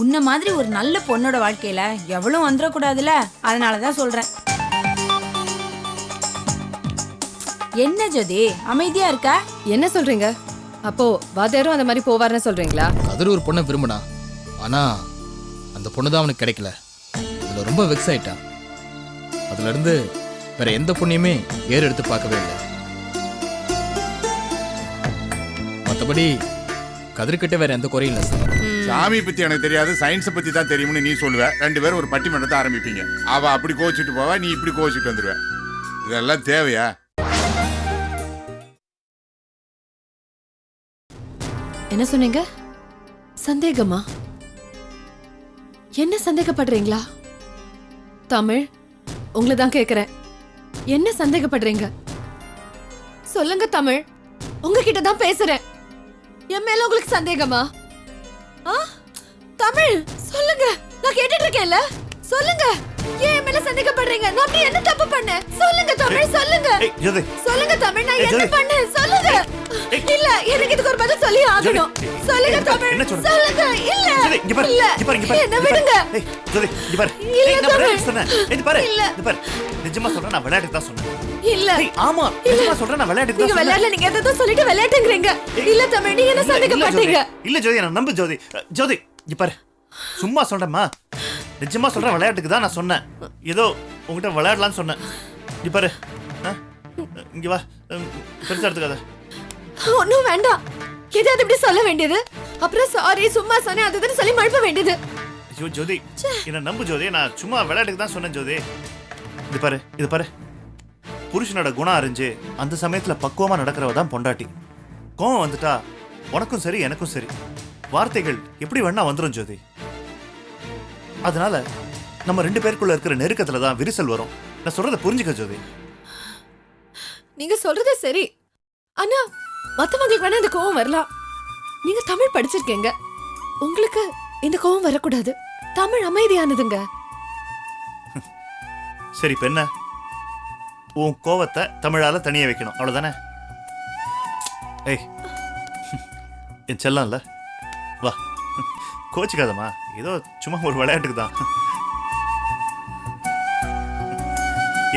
உன்ன மாதிரி ஒரு நல்ல பொண்ணோட வாழ்க்கையில எவ்வளவு வந்துடக்கூடாதுல, அதனாலதான் சொல்றேன். என்ன ஜோதி அமைதியா இருக்கா? என்ன சொல்றீங்க? அப்போ வாத்தியாரும் அந்த மாதிரி போவார்னு சொல்றீங்களா? கதிர் ஒரு பொண்ணை விரும்பினா, ஆனா அந்த பொண்ணு தான் அவனுக்கு கிடைக்கல. அதுல ரொம்ப வெக்ஸ் ஆயிட்டான். அதுல இருந்து வேற எந்த பொண்ணையுமே ஏறு எடுத்து பார்க்கவே இல்லை. மற்றபடி கதிர்கிட்ட வேற எந்த குறையும் இல்லை சார். சாமி பத்தி எனக்கு தெரியாது, சயின்ஸை பத்தி தான் தெரியும்னு நீ சொல்லுவ. 2 பேரும் ஒரு பட்டிமன்றத்தை ஆரம்பிப்பீங்க. அவ அப்படி கோச்சிட்டு போவா, நீ இப்படி கோச்சிட்டு வந்துருவ. இதெல்லாம் தேவையா? என்ன சொன்னீங்க? சந்தேகமா? என்ன சந்தேகப்படுறீங்களா? தமிழ், உங்களை தான் கேக்குறேன். என்ன சந்தேகப்படுறீங்க? சொல்லுங்க தமிழ், உங்ககிட்ட தான் பேசுறேன். என் மேல உங்களுக்கு சந்தேகமா? தமிழ் சொல்லுங்க, நான் கேட்டுட்டு இருக்கேன்ல. சொல்லுங்க, ஏன் மேல சந்தேகப்படுறீங்க? நான் அப்படி என்ன தப்பு பண்ணேன்? சொல்லுங்க தமிழ், சொல்லுங்க. சொல்லுங்க தமிழ், நான் என்ன பண்ணேன்? சொல்லுங்க. இல்ல, எனக்கு இதுக்கு ஒரு பதில் சொல்லி ஆகணும். சொல்லுங்க தமிழ், சொல்லுங்க. இல்ல இல்ல, என்ன விடுங்க. இல்ல தமிழ், இல்ல நிஜமா சொல்றேன், நான் விளையாட்டுக்கு தான் சொன்னேன். இல்ல ஆமா, நிஜமா சொல்றேன், நான் விளையாட்டுக்கு தான் நீங்க சொன்னேன். விளையாடல, நீங்க எதை சொல்லிட்டு விளையாட்டுங்கறீங்க. இல்ல தமிழ், நீங்க என்ன சந்தேகப்பட்டீங்க? இல்ல ஜோதி, நான் நம்பு ஜோதி. ஜோதி இங்க பாரு, சும்மா சொல்றேம்மா, நிஜமா சொல்றேன், விளையாட்டுக்கு தான் நான் சொன்னேன். ஏதோ உங்ககிட்ட விளையாடலாம்னு சொன்னேன். இங்க பாரு, இங்க வா, பெருசா எடுத்துக்காத. ஒண்ணும் வேண்டாம், எதாவது இப்படி சொல்ல வேண்டியது, அப்புறம் சாரி சும்மா சொன்னேன் அதுதான் சொல்லி மழுப்ப வேண்டியது. ஐயோ ஜோதி, என்ன நம்பு ஜோதி, நான் சும்மா விளையாட்டுக்கு தான் சொன்னேன் ஜோதி. இது பாரு, இது பாரு, புருஷனோட குணம் அறிஞ்சு அந்த சமயத்துல பக்குவமா நடக்கிறவ தான் பொண்டாட்டி. கோவம் வந்துட்டா உனக்கும் சரி எனக்கும் சரி வார்த்தைகள் எப்படி வேணா வந்துரும் ஜோதி. அதனால நம்ம 2 பேருக்குள்ள இருக்கிற நெருக்கத்துல தான் விரிசல் வரும். நான் சொல்றதை புரிஞ்சுக்க ஜோதி. நீங்க சொல்றது சரி, ஆனா மத்தவங்களுக்கு வேணா இந்த கோவம் வரலாம். நீங்க தமிழ் படிச்சிருக்கீங்க, உங்களுக்கு இந்த கோவம் வரக்கூடாது. தமிழ் அமைதியானதுங்க. சரி இப்ப என்ன, உன் கோவத்தை தமிழால தனியா வைக்கணும், அவ்வளவுதானே? ஏய் என் செல்லம் இல்ல, வா, கோச்சிக்காதம்மா, ஏதோ சும்மா ஒரு விளையாட்டுக்கு தான்.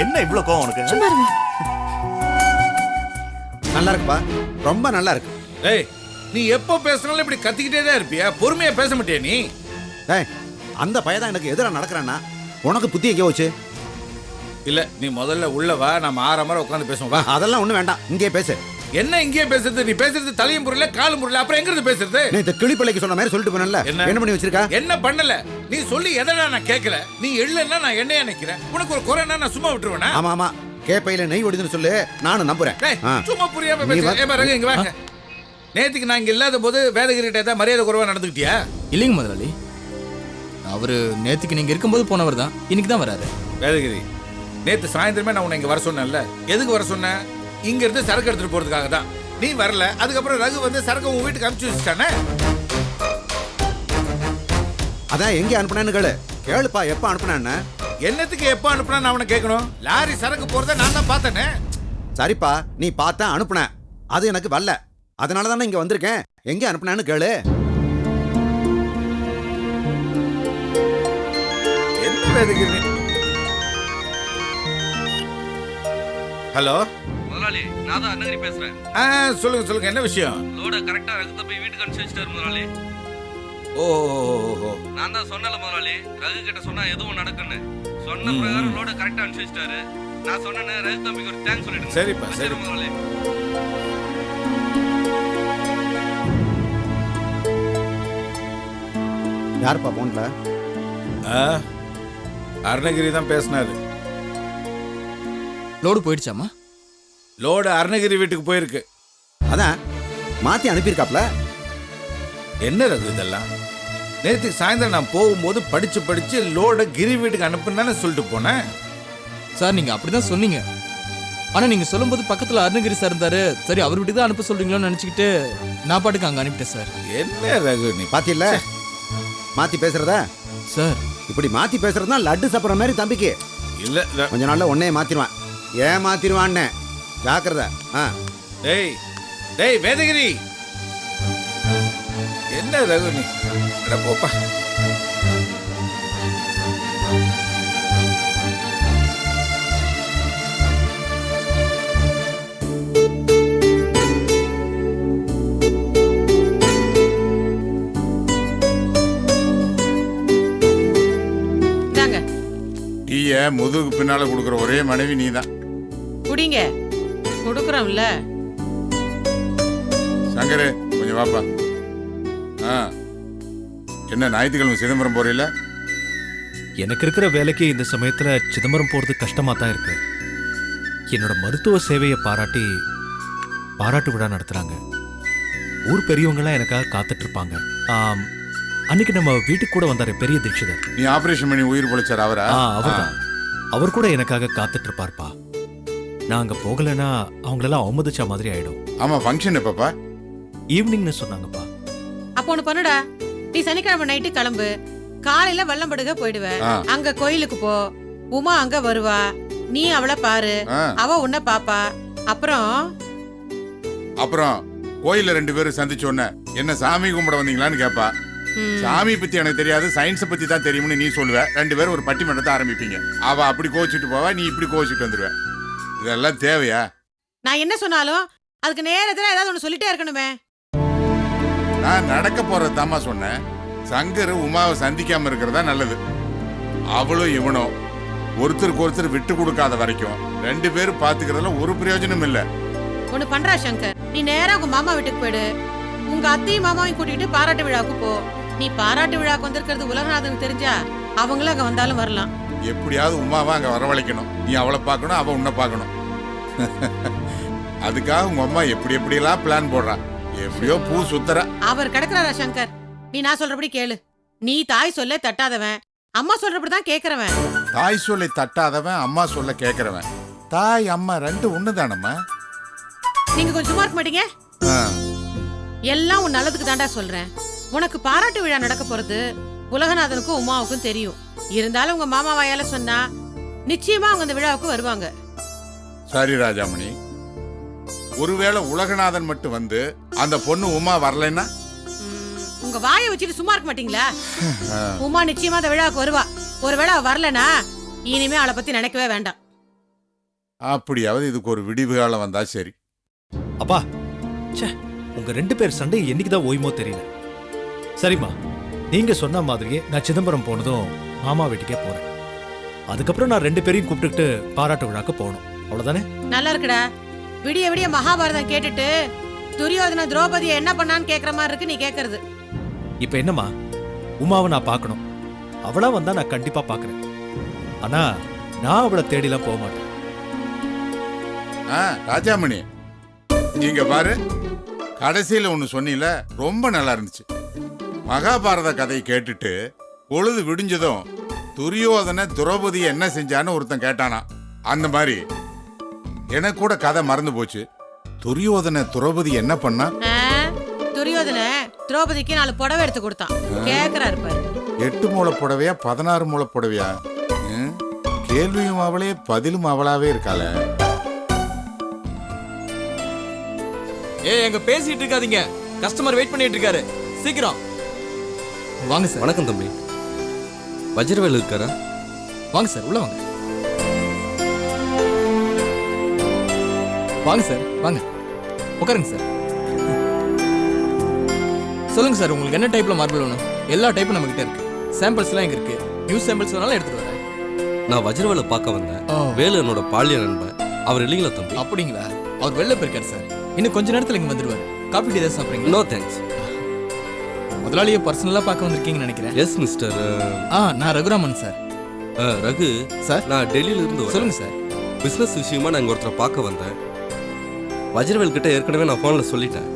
என்ன இவ்வளவு கோவம் உனக்கு? சும்மா இருங்க. நல்லா இருக்குப்பா, ரொம்ப நல்லா இருக்கு. ஏய், நீ எப்போ பேசினாலும் இப்படி கத்திக்கிட்டே தான் இருப்பியா? பொறுமையா பேச மாட்டியா நீ? ஏய், அந்த பையன் எனக்கு எதிராக நடக்கிறான்னா உனக்கு புத்தி எங்கே போச்சு? இல்ல, நீ முதல்ல உள்ள வா, நம்ம 6 மணி உட்காந்து பேசுவோம் வா. அதெல்லாம் ஒன்றும் வேண்டாம், இங்கே பேசு. என்ன இங்கேயே பேசுறது? நீ பேசுறது தலையும் புரியல காலும் புரியல, அப்புறம் எங்க இருந்து பேசுறது? நீ இந்த கிளிப்பிள்ளைக்கு சொன்ன மாதிரி சொல்லிட்டு போனல, என்ன பண்ணி வச்சிருக்கா? என்ன பண்ணல? நீ சொல்லி எதனா நான் கேட்கல. நீ எள்ளன்னா நான் என்னையா நிக்கிறேன். உனக்கு ஒரு குறைனா நான் சும்மா விட்டுருவேனா? ஆமா ஆமா, கேப்பையில நெய் ஒடிதுன்னு சொல்லு, நானும் நம்புறேன். சும்மா புரியாம பேசுறேன். இங்க வாங்க. நேத்துக்கு நான் இங்க இல்லாத போது வேதகிரிட்ட ஏதாவது மரியாதை குறைவா நடந்துக்கிட்டியா? இல்லைங்க முதலாளி, அவரு நேத்துக்கு நீங்க இருக்கும்போது போனவர் தான், இன்னைக்கு தான் வராரு. வேதகிரி, நேத்து சாயந்தரமே நான் உன்னை இங்க வர சொன்னேன்ல. எதுக்கு வர சொன்னேன்? இங்க இருந்து சரக்கு எடுத்துட்டு போறதுக்காக தான். நீ வரல, அதுக்கப்புறம் ரகு வந்து சரக்கு உன் வீட்டுக்கு அனுப்பிச்சு வச்சுட்டானே. அதான் எங்க அனுப்புனான்னு கேளு. கேளுப்பா, எப்ப அனுப்புனான்னு. என்னத்துக்கு எப்ப அனுப்புனா நான் அவனை கேட்கணும்? லாரி சரக்கு போறத நான் தான் பார்த்தேனே. சரிப்பா, நீ பார்த்தா அனுப்புன, அது எனக்கு வரல, அதனால தானே இங்க வந்திருக்கேன். எங்க அனுப்புனான்னு கேளு. என்ன வேதகிரி? ஹலோ முதலாளி, நான் தான் அண்ணகிரி பேசுறேன். சொல்லுங்க சொல்லுங்க, என்ன விஷயம்? லோட கரெக்டா ரகுத்த போய் வீட்டுக்கு அனுப்பிச்சு வச்சிட்டாரு முதலாளி. ஓ, நான் தான் சொன்னல முதலாளி, ரகு கிட்ட சொன்னா எதுவும் நடக்குன்னு. சொன்ன பிரகாரம் லோட கரெக்டா அனுப்பிச்சு வச்சிட்டாரு. நான் சொன்னேன்னு ரகு தம்பிக்கு ஒரு தேங்க்ஸ் சொல்லிடுங்க. சரிப்பா, சரி முதலாளி. யாருப்பா போன்ல? அருணகிரி தான் பேசினாரு. லோடு போயிடுச்சாமா? லோடு அருணகிரி வீட்டுக்கு போயிருக்கு. அதான் மாத்தி அனுப்பியிருக்காப்ல. என்ன ரகு இதெல்லாம்? நேற்றுக்கு சாயந்தரம் நான் போகும்போது படிச்சு லோட கிரி வீட்டுக்கு அனுப்புன்னு சொல்லிட்டு போனேன். சார் நீங்க அப்படிதான் சொன்னீங்க, ஆனா நீங்க சொல்லும்போது பக்கத்துல அருணகிரி சார் இருந்தாரு. சரி, அவர் வீட்டுக்கு தான் அனுப்ப சொல்றீங்களோன்னு நினைச்சுக்கிட்டு நான் பாட்டுக்கு அங்க அனுப்பிட்டேன் சார். என்ன ரகு நீ பாத்தியில்ல மாத்தி பேசுறத? சார் இப்படி மாத்தி பேசுறதுனா லட்டு சாப்பிட்ற மாதிரி தம்பிக்கு. இல்ல, கொஞ்ச நாள்ல உன்னையே மாத்திடுவான். ஏன் மாத்திடுவான்னு ஜாக்கிரதை. டேய் டேய் வேதகிரி, என்ன ரகு நீ? போப்பா. இந்தாங்க டீய முதுகு பின்னால கொடுக்குற ஒரே மனைவி நீதான். குடிங்க. கொடுக்குறோம்ல. சங்கரு கொஞ்சம் வாப்பா. என்ன ஞாயிற்றுக்கிழமை சிதம்பரம் போறீல? எனக்கு இருக்கிற வேலைக்கு இந்த சமயத்துல சிதம்பரம் போறது கஷ்டமா தான் இருக்கு. என்னோட மருத்துவ சேவையை பாராட்டு விழா நடத்துறாங்க. ஊர் பெரியவங்கலாம் எனக்காக காத்துட்டு இருப்பாங்க. அன்னைக்கு நம்ம வீட்டுக்கு கூட வந்தாரு பெரிய தீட்சிதர். நீ ஆபரேஷன் பண்ணி உயிர் பொழைச்சார் அவரா? அவர்தான். அவர் கூட எனக்காக காத்துட்டு இருப்பார்ப்பா. நான் அங்க போகலன்னா அவங்களெல்லாம் அவமதிச்ச மாதிரி ஆயிடும். ஆமா, ஃபங்க்ஷன் எப்பப்பா? ஈவினிங்னு சொன்னாங்கப்பா. அப்போ ஒண்ணு பண்ணுடா, நீ சனிக்கிழமை நைட்டு கிளம்பு, காலையில வெள்ளம்படுக போயிடுவ. அங்க கோயிலுக்கு போ, உமா அங்க வருவா, நீ அவளை பாரு, அவ உன்னை பாப்பா. அப்புறம் கோயில்ல 2 பேரும் சந்திச்ச உடனே என்ன சாமி கும்பிட வந்தீங்களான்னு கேப்பா. சாமி பத்தி எனக்கு தெரியாது, சயின்ஸை பத்தி தான் தெரியும்னு நீ சொல்லுவ. 2 பேரும் ஒரு பட்டிமன்றத்தை ஆரம்பிப்பீங்க. அவ அப்படி கோச்சிட்டு போவா, நீ இப்படி கோச்சிட்டு வந்துருவ. இதெல்லாம் தேவையா? நான் என்ன சொன்னாலும் அதுக்கு நேரத்துல ஏதாவது ஒண்ணு சொல்லிட்டே இருக்கணுமே. நான் நடக்க போறதாமா சொன்னேன். சங்கர் உமாவை சந்திக்காம இருக்கிறதா நல்லது. அவளும் இவனும் ஒருத்தருக்கு ஒருத்தர் விட்டு கொடுக்காத வரைக்கும் 2 பேரும் பாத்துக்கிறதுல ஒரு பிரயோஜனம் இல்ல. ஒண்ணு பண்றா சங்கர், நீ நேரா உங்க மாமா வீட்டுக்கு போயிடு. உங்க அத்தையும் மாமாவையும் கூட்டிட்டு பாராட்டு விழாவுக்கு போ. நீ பாராட்டு விழாவுக்கு வந்திருக்கிறது உலகநாதனுக்கு தெரிஞ்சா அவங்களும் அங்க வந்தாலும் வரலாம். எப்படியாவது உமாவை அங்க வரவழைக்கணும். நீ அவளை பார்க்கணும், அவ உன்னை பார்க்கணும். அதுக்காக உங்க அம்மா எப்படி எல்லாம் பிளான் போடுறா. எப்படியோ பூ சுத்தர. அவர் கிடக்குறாரா சங்கர்? நீ நான் சொல்றபடி கேளு. நீ தாய் சொல்ல தட்டாதவன், அம்மா சொல்றபடிதான் கேக்குறவன். தாய் சொல்லை தட்டாதவன், அம்மா சொல்ல கேக்குறவன். தாய் அம்மா 2 ஒண்ணுதானம்மா. நீங்க கொஞ்சம் சும்மா இருக்க மாட்டீங்க? எல்லாம் உன் நல்லதுக்கு தாண்டா சொல்றேன். உனக்கு பாராட்டு விழா நடக்க போறது உலகநாதனுக்கும் உமாவுக்கும் தெரியும். இருந்தாலும் உங்க மாமா வாயால சொன்னா நிச்சயமா அவங்க அந்த விழாவுக்கு வருவாங்க. சரி ராஜாமணி, ஒருவேளை உலகநாதன் மட்டும் வந்து அந்த பொண்ணு உமா வரலைன்னா? உங்க வாயை வச்சுட்டு சும்மா இருக்க மாட்டீங்களா? உமா நிச்சயமா அந்த விழாவுக்கு வருவா. ஒருவேளை வரலனா இனிமே அவளை பத்தி நினைக்கவே வேண்டாம். அப்படியாவது இதுக்கு ஒரு விடிவு காலம் வந்தா சரி. அப்பா, உங்க 2 பேர் சண்டை என்னைக்குதான் ஓய்மோ தெரியல. சரிம்மா, நீங்க சொன்ன மாதிரியே நான் சிதம்பரம் போனதும் மாமா வீட்டுக்கே போறேன். அதுக்கப்புறம் நான் 2 பேரையும் கூப்பிட்டுக்கிட்டு பாராட்டு விழாக்கு போகணும். அவ்வளவுதானே? நல்லா இருக்குடா. விடிய விடிய மகாபாரதம் கேட்டுட்டு துரியோதன திரௌபதியை என்ன பண்ணான்னு கேக்குற மாதிரி இருக்கு நீ கேக்குறது. இப்ப என்னம்மா, உமாவை நான் பார்க்கணும். அவளா வந்தா நான் கண்டிப்பா பாக்குறேன். ஆனா நான் அவளை தேடிலாம் போக மாட்டேன். ராஜாமணி, இங்க பாரு, கடைசியில ஒண்ணு சொன்னீல, ரொம்ப நல்லா இருந்துச்சு. மகாபாரத கதையை கேட்டுட்டு பொழுது விடிஞ்சதும் துரியோதன திரௌபதி என்ன செஞ்சான்னு ஒருத்தன் கேட்டானா. அந்த மாதிரி எனக்கு கூட கதை மறந்து போச்சு. துரியோதன திரௌபதி என்ன பண்ணா? துரியோதன திரௌபதிக்கு 4 புடவை எடுத்து கொடுத்தான். கேக்குறாரு பாரு. 8 மூல புடவையா 16 மூல புடவையா? கேள்வியும் அவளே பதிலும் அவளாவே இருக்காள. எங்க பேசிட்டு இருக்காதீங்க, கஸ்டமர் வெயிட் பண்ணிட்டு இருக்காரு, சீக்கிரம் வாங்க சார். வணக்கம் தம்பி, வஜ்ரவேல் இருக்காரா? வாங்க சார், உள்ள வாங்க. வாங்க சார், வாங்க உட்காருங்க சார். சொல்லுங்க சார், உங்களுக்கு என்ன டைப்ல மார்பிள் வேணும்? எல்லா டைப்பும் நம்ம கிட்ட இருக்கு. சாம்பிள்ஸ்லாம் இங்க இருக்கு. நியூ சாம்பிள்ஸ் வேணாலும் எடுத்துட்டு வரேன். நான் வஜ்ரவேலை பார்க்க வந்தேன். வேலு என்னோட பாலிய நண்பன். அவர் இல்லைங்களா தம்பி? அப்படிங்களா? அவர் வெளில போயிருக்காரு சார். இன்னும் கொஞ்ச நேரத்துல இங்க வந்துடுவாரு. காபி டீ ஏதாவது சாப்பிடுறீங்களா? No thanks. முதலாளியை பர்சனலா பார்க்க வந்திருக்கீங்கன்னு நினைக்கிறேன். S mister. நான் ரகுராமன் சார். ரகு சார், நான் டெல்லியில இருந்து வரேன். சொல்லுங்க சார். பிசினஸ் விஷயமா நான் இங்க ஒருத்தரை பார்க்க வந்தேன். வஜ்ரவேல் கிட்ட ஏற்கனவே நான் போன்ல சொல்லிட்டேன்.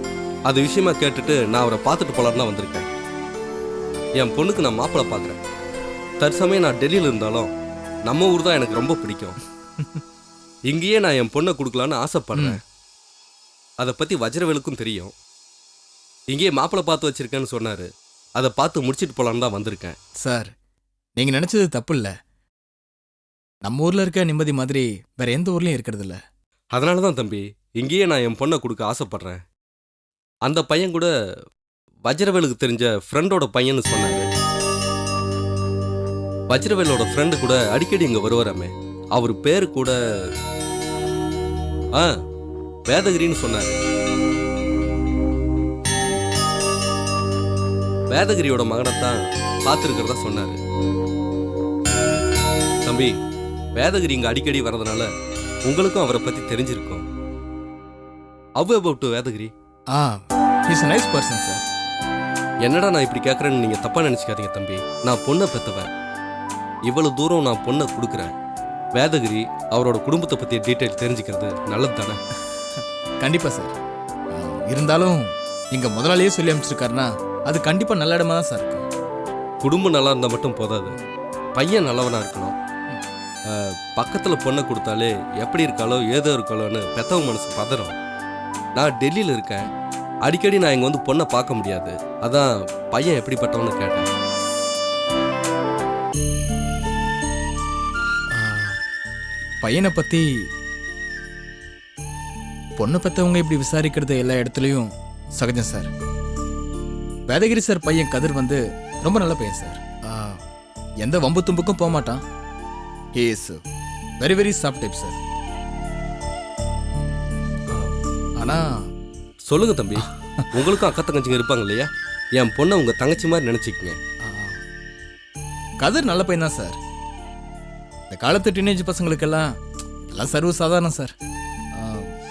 அது விஷயமா கேட்டுட்டு நான் அவரை பார்த்துட்டு போலான்னு தான் வந்திருக்கேன். என் பொண்ணுக்கு நான் மாப்பிள்ளை பார்க்குறேன். தற்சமயம் நான் டெல்லியில் இருந்தாலும் நம்ம ஊர் தான் எனக்கு ரொம்ப பிடிக்கும். இங்கேயே நான் என் பொண்ணை கொடுக்கலான்னு ஆசைப்படுறேன். அதை பற்றி வஜ்ரவேலுக்கும் தெரியும். இங்கேயே மாப்பிள்ளை பார்த்து வச்சிருக்கேன்னு சொன்னார். அதை பார்த்து முடிச்சிட்டு போலான்னு தான் வந்திருக்கேன். சார், நீங்கள் நினச்சது தப்பு இல்லை. நம்ம ஊரில் இருக்க நிம்மதி மாதிரி வேற எந்த ஊர்லேயும் இருக்கிறது இல்லை. அதனால தான் தம்பி இங்கேயே நான் என் பொண்ணை கொடுக்க ஆசைப்படுறேன். அந்த பையன் கூட வஜ்ரவேலுக்கு தெரிஞ்ச ஃப்ரெண்டோட பையன்னு சொன்னார். வஜ்ரவேலோட ஃப்ரெண்டு கூட அடிக்கடி இங்க வருவாராமே. அவர் பேரு கூட வேதகிரின்னு சொன்னாரு. வேதகிரியோட மகனைத்தான் பார்த்துருக்கிறதா சொன்னாரு. தம்பி, வேதகிரி இங்க அடிக்கடி வர்றதுனால உங்களுக்கும் அவரை பத்தி தெரிஞ்சிருக்கும். About Vedagiri. Is nice person sir. என்னடா நான் இப்படி கேட்குறேன்னு நீங்கள் தப்பாக நினச்சிக்காதீங்க தம்பி. நான் பொண்ணை பெற்றவன். இவ்வளவு தூரம் நான் பொண்ணை கொடுக்குறேன். வேதகிரி அவரோட குடும்பத்தை பற்றிய டீட்டெயில் தெரிஞ்சுக்கிறது நல்லது தானே? கண்டிப்பாக சார். இருந்தாலும் இங்கே முதலாளியே சொல்லி அமைச்சிருக்காருன்னா அது கண்டிப்பாக நல்ல இடமா தான் சார் இருக்கும். குடும்பம் நல்லா இருந்தால் மட்டும் போதாது, பையன் நல்லவனாக இருக்கணும். பக்கத்தில் பொண்ணை கொடுத்தாலே எப்படி இருக்காளோ ஏதோ இருக்காளோன்னு பெத்தவங்க மனசு பதறும். நான் டெல்லியில் இருக்கேன், அடிக்கடி நான் இங்கே வந்து பொண்ணை பார்க்க முடியாது. அதான் பையன் எப்படிப்பட்டவன்னு கேட்டேன். பையனை பற்றி பொண்ணை பெற்றவங்க இப்படி விசாரிக்கிறது எல்லா இடத்துலையும் சகஜம் சார். வேதகிரி சார் பையன் கதிர் வந்து ரொம்ப நல்ல பையன் சார். எந்த வம்பு தும்புக்கும் போக மாட்டான். He is very very soft type sir. ஆனால் சொல்லுங்க தம்பி, உங்களுக்கும் அக்கா தங்கச்சிங்க இருப்பாங்க இல்லையா? என் பொண்ணை உங்கள் தங்கச்சி மாதிரி நினச்சிக்கங்க. கதிர் நல்ல பையன் தான் சார். இந்த காலத்து டீனேஜ் பசங்களுக்கெல்லாம் இதெல்லாம் சர்வ சாதாரணம் சார்.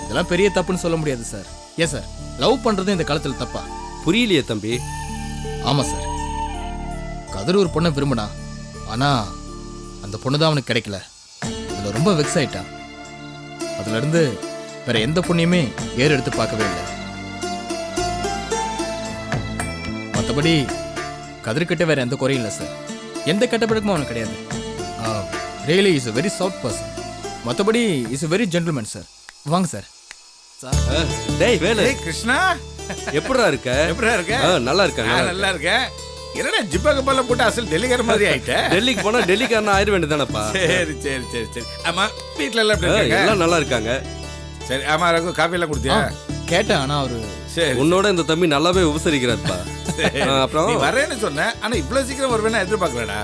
இதெல்லாம் பெரிய தப்புன்னு சொல்ல முடியாது சார். ஏன் சார், லவ் பண்ணுறது இந்த காலத்தில் தப்பா? புரியலையே தம்பி. ஆமாம் சார், கதிர் ஒரு பொண்ணை விரும்பினா, ஆனால் அந்த பொண்ணு தான் அவனுக்கு கிடைக்கல. அதில் ரொம்ப வெக்ஸ் ஆயிட்டான். அதுலேருந்து வேற எந்த பொண்ணையுமே ஏறு எடுத்து பார்க்கவே இல்லை. மற்றபடி கதிர்கிட்ட வேற எந்த குறையும் இல்லை சார். எந்த கெட்ட பழக்கமும் அவனுக்கு கிடையாது. Really is a very soft person. மற்றபடி is a very gentleman sir. வாங்க சார். டேய் வேலு, கிருஷ்ணா எப்படிடா இருக்க? எப்படிடா இருக்க? நல்லா இருக்கேன். நல்லா இருக்கேன். என்னடா ஜிப்பா கப்பல்ல போட்டு அசல் டெல்லிக்கார மாதிரி ஆயிட்ட? டெல்லிக்கு போனா டெல்லிக்காரன் ஆயிர வேண்டியதானப்பா. சரி சரி சரி சரி. ஆமா, வீட்ல எல்லாம் எப்படி இருக்காங்க? எல்லாம் நல்லா இருக்காங்க. சரி. ஆமா, ரகு காஃபி எல்லாம் குடிச்சியா? கேட்டேன், ஆனால் அவரு சரி. உன்னோட இந்த தம்பி நல்லாவே உபசரிக்கிறாருப்பா. அப்புறம் நீ வரேன்னு சொன்னேன், ஆனா இவ்வளவு சீக்கிரம் வருவேன்னு எதிர்பார்க்கலடா.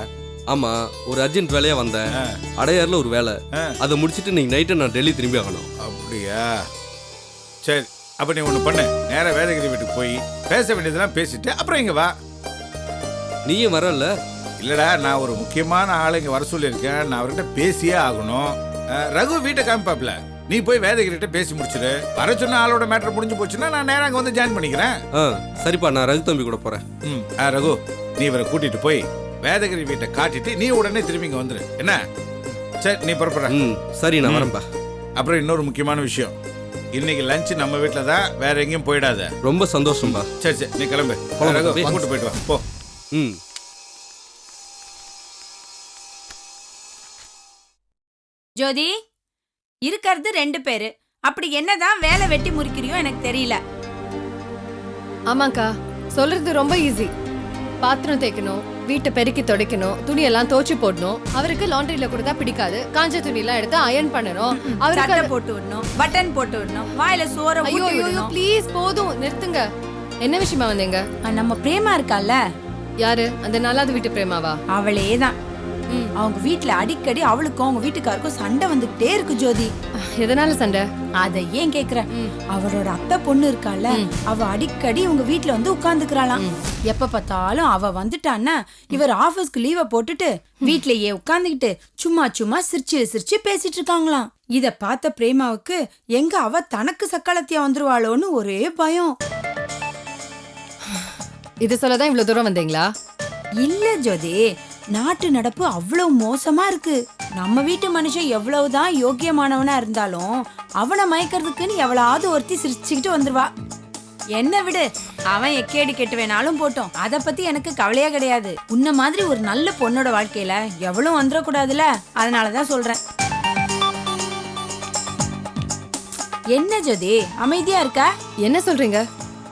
ஆமா, ஒரு அர்ஜென்ட் வேலையா வந்தேன். அடையாறுல ஒரு வேலை, அதை முடிச்சிட்டு நீங்க நைட்டு நான் டெல்லி திரும்பி ஆகணும். அப்படியா? சரி, அப்ப நீ ஒண்ணு பண்ணு, நேரா வேதகிரி வீட்டுக்கு போய் பேச வேண்டியதெல்லாம் பேசிட்டு அப்புறம் இங்க வா. நீயும் வரல? இல்லடா, நான் ஒரு முக்கியமான ஆளை இங்க வர சொல்லியிருக்கேன். நான் அவர்கிட்ட பேசியே ஆகணும். ரகு வீட்டை காமிப்பாப்ல, நீ போய் வேதகிரிட்ட பேசி முடிச்சிடு. வர சொன்ன ஆளோட மேட்டர் முடிஞ்சு போச்சுன்னா நான் நேரா அங்க வந்து ஜாயின் பண்ணிக்கிறேன். சரிப்பா, நான் ரகு தம்பி கூட போறேன். ரகு, நீ இவரை கூட்டிட்டு போய் வேதகிரி வீட்டை காட்டிட்டு நீ உடனே திரும்பி இங்க வந்துரு. என்ன? சரி, நீ புறப்படுற. சரி, நான் வரேன்பா. அப்புறம் இன்னொரு முக்கியமான விஷயம், இன்னைக்கு லஞ்ச் நம்ம வீட்டுல தான், வேற எங்கேயும் போயிடாத. ரொம்ப சந்தோஷம்பா. சரி சரி, நீ கிளம்பு. ரகு, கூட்டு போயிட்டு வா போ. ஜோதி, இருக்கிறது 2 பேரு. அப்படி என்னதான் வேலை வெட்டி முறிக்கிறியோ எனக்கு தெரியல. ஆமாக்கா, சொல்றது ரொம்ப ஈஸி. பாத்திரம் தேய்க்கணும், வீட்டை பெருக்கி துடைக்கணும், துணியெல்லாம் தோச்சு போடணும். அவருக்கு லாண்ட்ரியில கொடுத்தா பிடிக்காது, காஞ்ச துணி எல்லாம் எடுத்து அயன் பண்ணணும். சட்டை போட்டு விடணும், பட்டன் போட்டு விடணும், வாயில சோற ஊட்டி விடணும். ப்ளீஸ் போதும், நிறுத்துங்க. என்ன விஷயமா வந்தீங்க? நம்ம பிரேமா இருக்கால? யாரு? அந்த 4வது வீட்டு பிரேமாவா? அவளே தான். அவங்க வீட்டுல அடிக்கடி அவளுக்கும் அவங்க வீட்டுக்காருக்கும் சண்டை வந்துகிட்டே இருக்கு ஜோதி. எதனால சண்டை? அத ஏன் கேக்குற? அவரோட அத்தை பொண்ணு இருக்கால, அவ அடிக்கடி இவங்க வீட்டுல வந்து உட்கார்ந்துக்கிறாளாம். எப்ப பார்த்தாலும் அவ வந்துட்டான்னா இவர் ஆபீஸ்க்கு லீவ போட்டுட்டு வீட்லயே உட்கார்ந்துகிட்டு சும்மா சும்மா சிரிச்சு சிரிச்சு பேசிட்டு இருக்காங்களாம். இத பார்த்த பிரேமாவுக்கு எங்க அவ தனக்கு சக்காலத்தியா வந்துருவாளோன்னு ஒரே பயம். இது சொல்லதான் இவ்வளவு தூரம் வந்தீங்களா? இல்ல ஜோதி, நாட்டு நடப்பு அவ்வளவு மோசமா இருக்கு. நம்ம வீட்டு மனுஷன் எவ்வளவுதான் யோக்கியமானவனா இருந்தாலும் அவனை மயக்கிறதுக்குன்னு எவ்வளவு ஒருத்தி சிரிச்சுக்கிட்டு வந்துருவா. என்ன விடு, அவன் எக்கேடி கெட்டு வேணாலும் போட்டோம், அத பத்தி எனக்கு கவலையா கிடையாது. உன்ன மாதிரி ஒரு நல்ல பொண்ணோட வாழ்க்கையில எவ்வளவு வந்துடக்கூடாதுல, அதனாலதான் சொல்றேன். என்ன ஜோதி அமைதியா இருக்கா? என்ன சொல்றீங்க?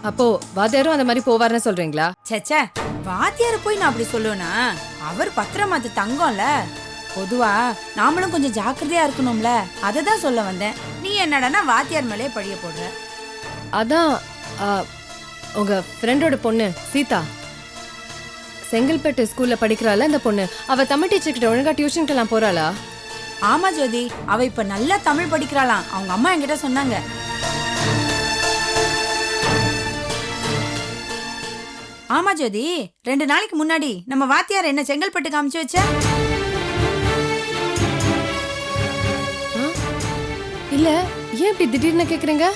அப்போ வாத்தியாரும் அந்த மாதிரி போவார்னு சொல்றீங்களா? சேச்சே, வாத்தியார போய் நான் அப்படி சொல்லுவேனா? அவர் பத்திரமாத்து தங்கம்ல. பொதுவா நாமளும் கொஞ்சம் ஜாக்கிரதையா இருக்கணும்ல, அததான் சொல்ல வந்தேன். நீ என்னடனா வாத்தியார் மேலே பழிய போடுற. அதான் உங்க ஃப்ரெண்டோட பொண்ணு சீதா செங்கல்பட்டு ஸ்கூல்ல படிக்கிறாளா இந்த பொண்ணு? அவ தமிழ் டீச்சர் கிட்ட ஒழுங்கா டியூஷனுக்கெல்லாம் போறாளா? ஆமா ஜோதி, அவ இப்ப நல்லா தமிழ் படிக்கிறாளாம். அவங்க அம்மா என்கிட்ட சொன்னாங்க. ஆமா ஜோதி, 2 நாளைக்கு முன்னாடி நம்ம வாத்தியார் என்ன செங்கல்பட்டுக்கு அமுச்சு வச்ச. இல்ல, ஏன் இப்படி திடீர்னு கேக்குறீங்க?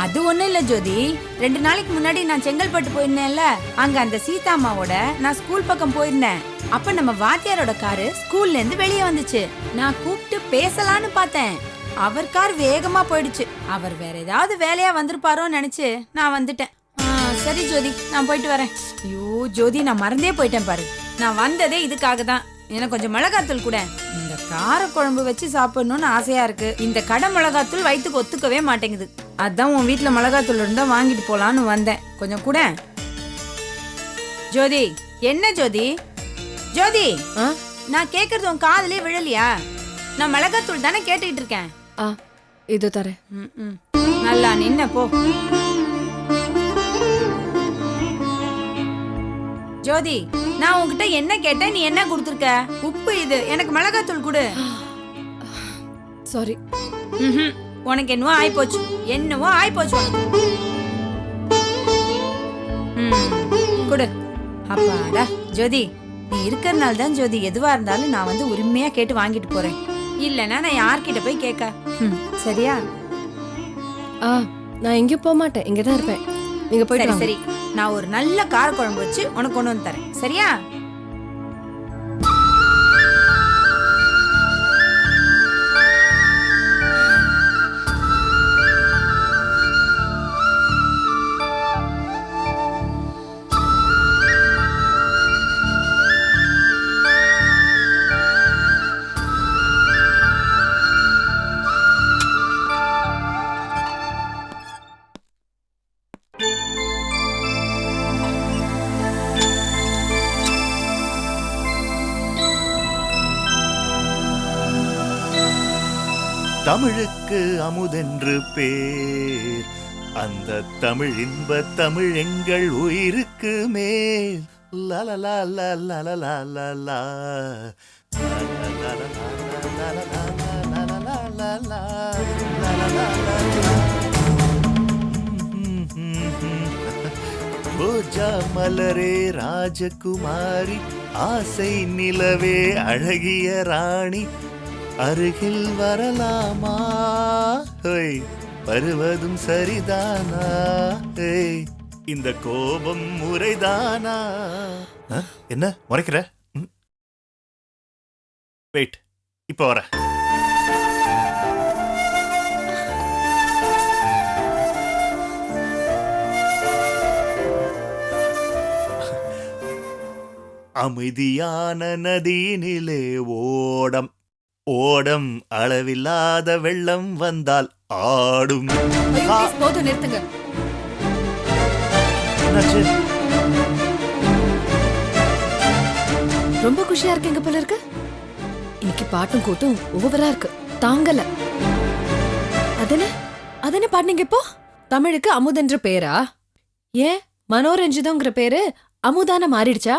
அது ஒண்ணும் இல்ல ஜோதி, 2 நாளைக்கு முன்னாடி நான் செங்கல்பட்டு போயிருந்தேன்ல, அங்க அந்த சீதா அம்மாவோட நான் ஸ்கூல் பக்கம் போயிருந்தேன். அப்ப நம்ம வாத்தியாரோட காரு ஸ்கூல்ல இருந்து வெளியே வந்துச்சு. நான் கூப்பிட்டு பேசலான்னு பார்த்தேன். அவர் கார் வேகமா போயிடுச்சு. அவர் வேற ஏதாவது வேலையா வந்திருப்பாரோன்னு நினைச்சு நான் வந்துட்டேன். சரி ஜோதி, நான் போயிட்டு வரேன். ஐயோ ஜோதி, நான் மறந்தே போயிட்டேன் பாரு. நான் வந்ததே இதுக்காக தான். எனக்கு கொஞ்சம் மிளகாத்தூள் கூட. இந்த கார குழம்பு வச்சு சாப்பிடணும்னு ஆசையா இருக்கு. இந்த கடை மிளகாத்தூள் வயிற்றுக்கு ஒத்துக்கவே மாட்டேங்குது. அதான் உன் வீட்டுல மிளகாத்தூள் இருந்தா வாங்கிட்டு போலான்னு வந்தேன். கொஞ்சம் கூட. ஜோதி, என்ன ஜோதி? ஜோதி, நான் கேக்குறது உன் காதுலயே விழலையா? நான் மிளகாத்தூள் தானே கேட்டுக்கிட்டு இருக்கேன். இது தரேன். நல்லா நின்ன போ. ஜோதி, நான் உன்கிட்ட என்ன கேட்டேன், நீ என்ன கொடுத்துருக்க? உப்பு இது, எனக்கு மிளகாத்தூள் கொடு. சாரி. உனக்கு என்னவோ ஆயிப்போச்சு, என்னவோ ஆயிப்போச்சு உனக்கு. கொடு. அப்பாடா ஜோதி, நீ இருக்கிறனால தான் ஜோதி எதுவா இருந்தாலும் நான் வந்து உரிமையா கேட்டு வாங்கிட்டு போறேன். இல்லைன்னா நான் யார்கிட்ட போய் கேட்க? சரியா? நான் எங்கேயும் போக மாட்டேன், இங்கதான் இருப்பேன். நீங்க போயிட்டு சரி, நான் ஒரு நல்ல கார குழம்பு வச்சு உனக்கு கொண்டு வந்து தரேன். சரியா? தமிழுக்கு அமுதென்று பேர், அந்த தமிழ் இன்ப தமிழ் எங்கள் உயிருக்கு மேல். லலலா லலலா லலலா ரோஜா மலரே ராஜகுமாரி, ஆசை நிலவே அழகிய ராணி, அருகில் வரலாமா? வருவதும் சரிதானா? இந்த கோபம் முறைதானா? என்ன முறைக்கிற? வெயிட், இப்ப வர. அமைதியான நதியினிலே ஓடம் ஓடம், அளவில்லாத வெள்ளம் வந்தால் ஆடும். போதும், நிறுத்துங்க. ரொம்ப குஷியா இருக்கீங்க போல இருக்கு. இன்னைக்கு பாட்டும் கூட்டும் ஓவரா இருக்கு, தாங்கல. அதென்ன பாடுனீங்க இப்போ? தமிழுக்கு அமுதென்ற பேரா? ஏன் மனோரஞ்சிதம்ங்கிற பேரு அமுதான மாறிடுச்சா?